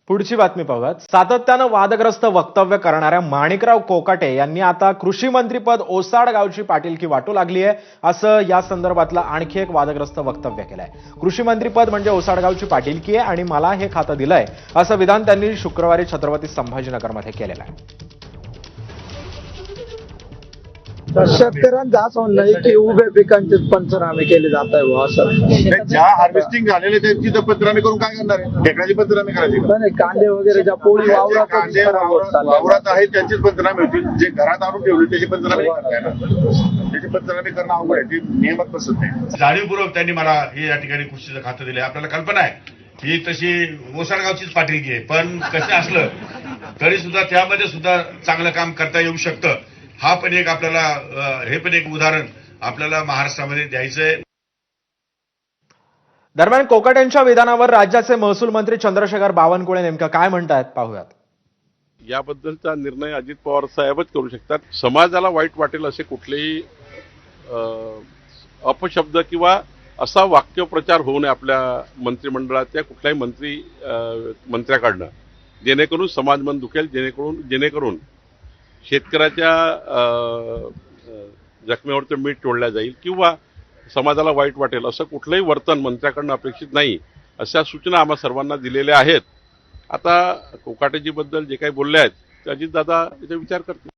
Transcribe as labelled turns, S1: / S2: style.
S1: पुढची बातमी पाहूयात. सातत्यानं वादग्रस्त वक्तव्य करणाऱ्या माणिकराव कोकाटे यांनी आता कृषी मंत्रीपद ओसाड गावची पाटीलकी वाटू लागली आहे, असं या संदर्भातलं आणखी एक वादग्रस्त वक्तव्य केलंय. कृषी मंत्रीपद म्हणजे ओसाड गावची पाटीलकी आहे आणि मला हे खातं दिलंय, असं विधान त्यांनी शुक्रवारी छत्रपती संभाजीनगरमध्ये केलेलं आहे.
S2: शेतकऱ्यांचं असं म्हणणं आहे की उभ्या पिकांचे पंचनामे केले जात आहे असं.
S3: ज्या हार्वेस्टिंग झालेले त्यांची तर पंचनामे करून काय करणार आहे? ढेकळाची पंचनामे करायची का?
S2: नाही, कांदे वगैरे ज्या पोळी
S3: कांदे वावरात आहेत त्यांचीच पंचनामे होतील. जे घरात आणून ठेवले त्याची पंचनामे नाही करता येणार. त्याची पंचनामे करणं अवघड आहे. ती नियमात बसत नाही.
S4: जाणीवपूर्वक त्यांनी मला हे या ठिकाणी कृषीचं खातं दिलं. आपल्याला कल्पना आहे ही तशी ओसाडगावचीच पाटीलकी आहे, पण कसं असलं तरी सुद्धा त्यामध्ये सुद्धा चांगलं काम करता येऊ शकतं. हा पण एक आपल्याला हे पण एक उदाहरण आपल्याला महाराष्ट्रामध्ये द्यायचंय.
S1: दरम्यान कोकाटेंच्या विधानावर राज्याचे महसूल मंत्री चंद्रशेखर बावनकुळे नेमकं काय म्हणतायत पाहूयात.
S5: याबद्दलचा निर्णय अजित पवार साहेबच करू शकतात. समाजाला वाईट वाटेल असे कुठलेही अपशब्द किंवा असा वाक्यप्रचार होऊ नये आपल्या मंत्रिमंडळाच्या कुठल्याही मंत्र्याकडनं, जेणेकरून समाज मन दुखेल, जेणेकरून शेतकऱ्याच्या जखमेवरचं मीठ तोडल्या जाईल किंवा समाजाला वाईट वाटेल असं कुठलंही वर्तन मंत्र्याकडनं अपेक्षित नाही, अशा सूचना आम्हा सर्वांना दिलेल्या आहेत. आता कोकाटेजीबद्दल जे काही बोलले आहेत ते अजितदादा याचा विचार करतील.